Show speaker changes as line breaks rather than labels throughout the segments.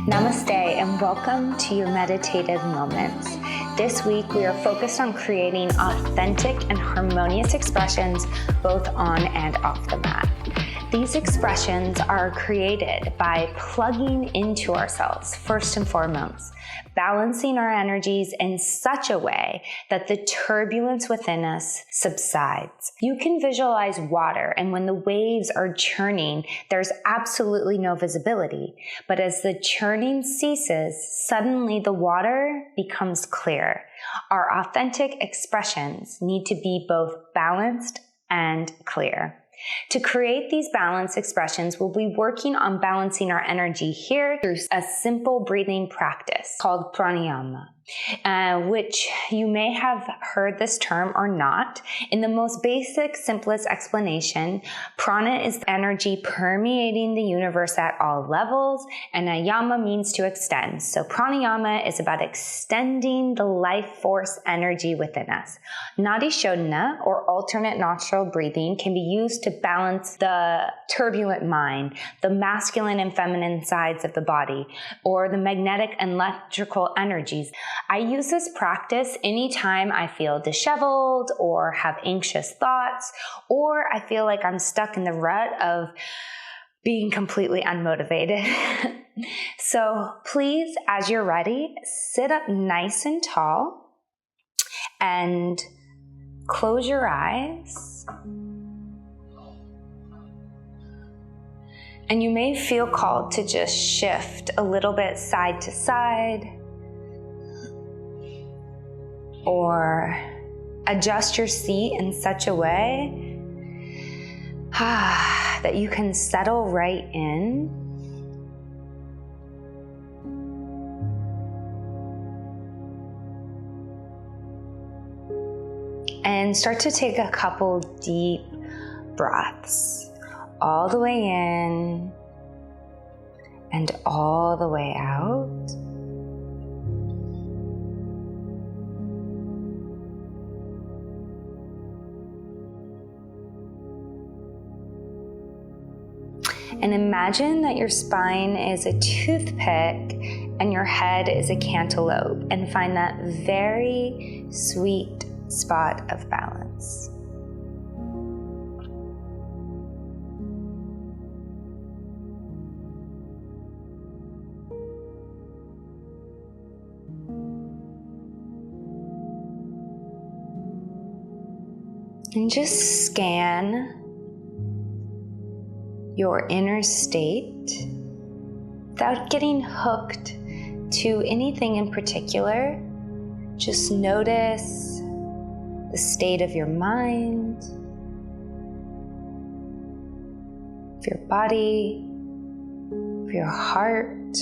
Namaste and welcome to your meditative moments. This week we are focused on creating authentic and harmonious expressions both on and off the mat. These expressions are created by plugging into ourselves first and foremost, balancing our energies in such a way that the turbulence within us subsides. You can visualize water, and when the waves are churning, there's absolutely no visibility. But as the churning ceases, suddenly the water becomes clear. Our authentic expressions need to be both balanced and clear. To create these balanced expressions, we'll be working on balancing our energy here through a simple breathing practice called Pranayama, which you may have heard this term or not. In the most basic, simplest explanation, prana is the energy permeating the universe at all levels, and ayama means to extend. So pranayama is about extending the life force energy within us. Nadi Shodhana, or alternate nostril breathing, can be used to balance the turbulent mind, the masculine and feminine sides of the body, or the magnetic and electrical energies. I use this practice anytime I feel disheveled or have anxious thoughts, or I feel like I'm stuck in the rut of being completely unmotivated. So please, as you're ready, sit up nice and tall and close your eyes. And you may feel called to just shift a little bit side to side, or adjust your seat in such a way that you can settle right in. And start to take a couple deep breaths, all the way in and all the way out. And imagine that your spine is a toothpick and your head is a cantaloupe, and find that very sweet spot of balance. And just scan your inner state without getting hooked to anything in particular. Just notice the state of your mind, of your body, of your heart.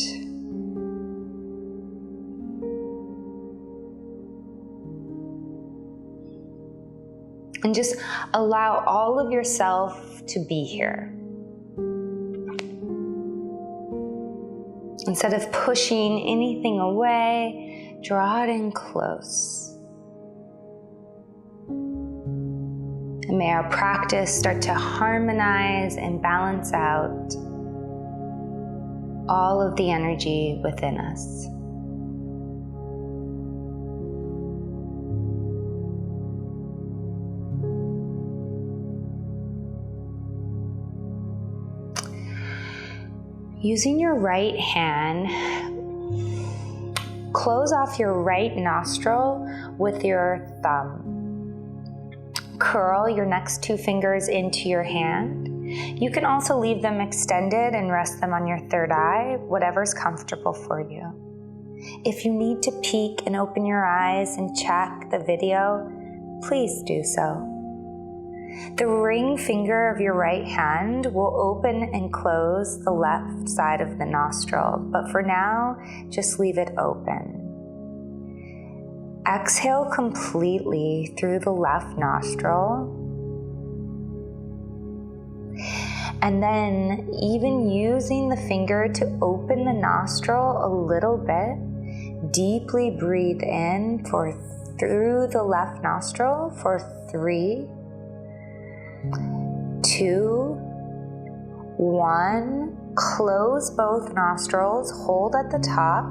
And just allow all of yourself to be here. Instead of pushing anything away, draw it in close. And may our practice start to harmonize and balance out all of the energy within us. Using your right hand, close off your right nostril with your thumb. Curl your next two fingers into your hand. You can also leave them extended and rest them on your third eye, whatever's comfortable for you. If you need to peek and open your eyes and check the video, please do so. The ring finger of your right hand will open and close the left side of the nostril, but for now, just leave it open. Exhale completely through the left nostril. And then, even using the finger to open the nostril a little bit, deeply breathe in through the left nostril for 3, 2, 1, Close both nostrils, hold at the top.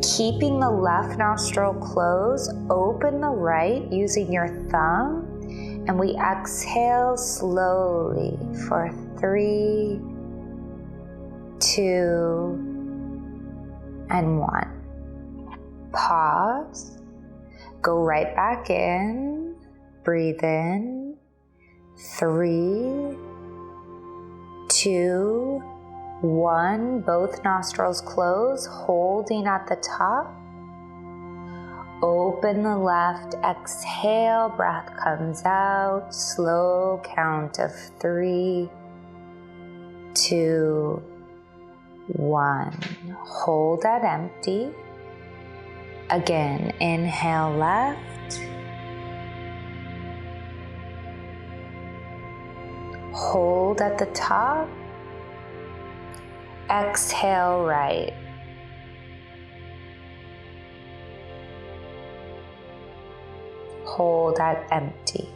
Keeping the left nostril closed, open the right using your thumb, and we exhale slowly for 3, 2, and 1. Pause. Go right back in. Breathe in. 3, 2, 1. Both nostrils close, holding at the top. Open the left, exhale, breath comes out. Slow count of 3, 2, 1. Hold at empty. Again, inhale left. Hold at the top. Exhale right. Hold at empty.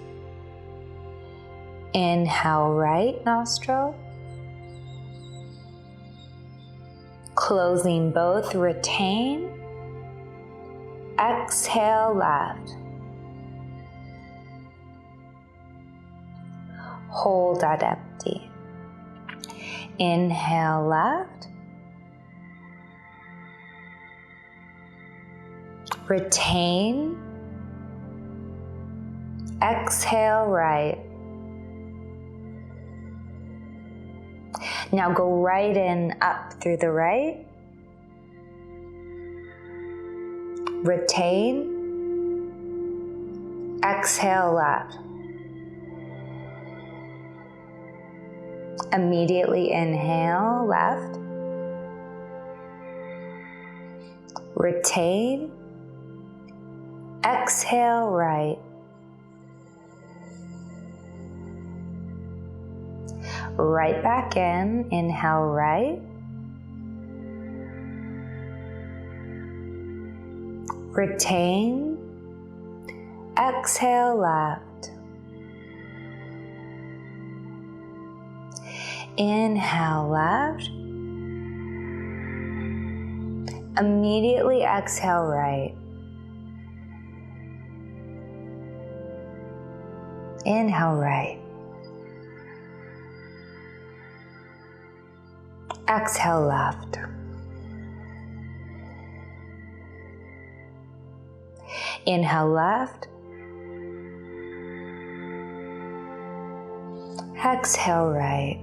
Inhale right nostril. Closing both, retain. Exhale left. Hold at empty. Inhale left. Retain. Exhale right. Now go right in, up through the right. Retain. Exhale left. Immediately inhale left. Retain. Exhale right. Right back in. Inhale right. Retain. Exhale left. Inhale left. Immediately exhale right. Inhale right. Exhale left. Inhale left. Exhale right.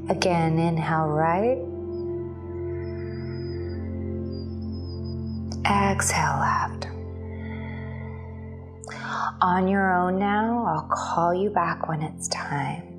Again, inhale right. Exhale left. On your own now, I'll call you back when it's time.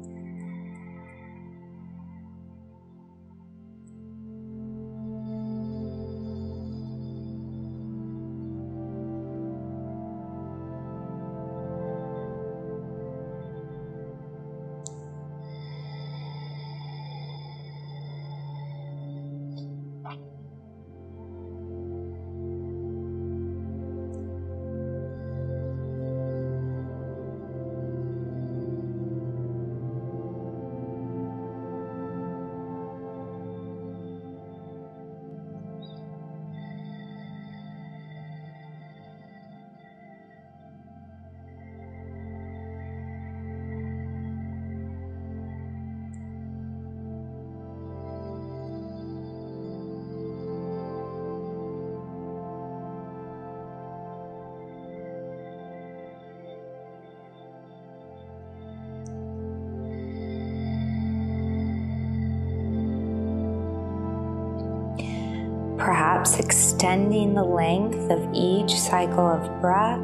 Perhaps extending the length of each cycle of breath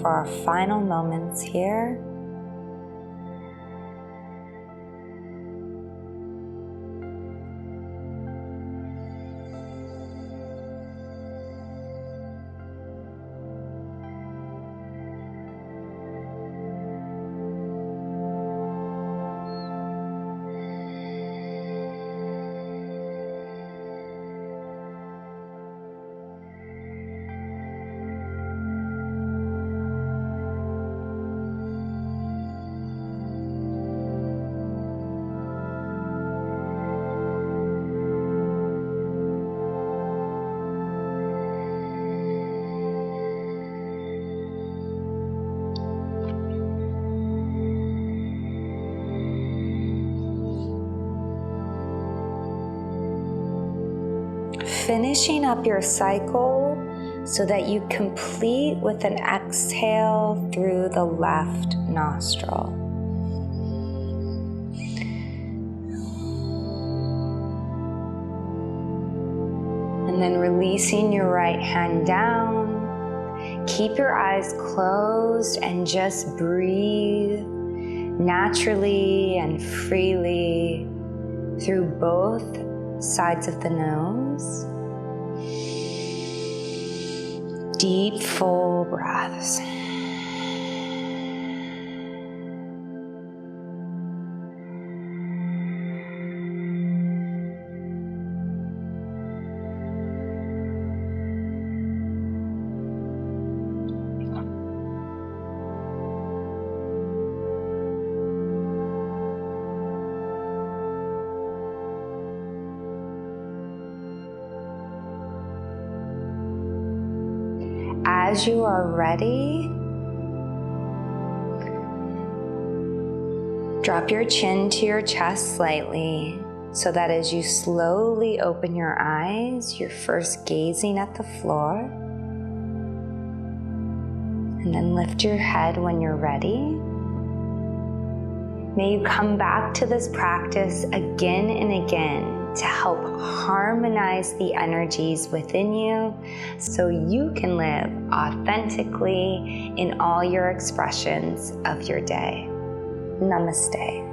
for our final moments here. finishing up your cycle so that you complete with an exhale through the left nostril. And then releasing your right hand down. Keep your eyes closed and just breathe naturally and freely through both sides of the nose. Deep, full breaths. As you are ready, drop your chin to your chest slightly so that as you slowly open your eyes, you're first gazing at the floor, and then lift your head when you're ready. May you come back to this practice again and again to help harmonize the energies within you so you can live authentically in all your expressions of your day. Namaste.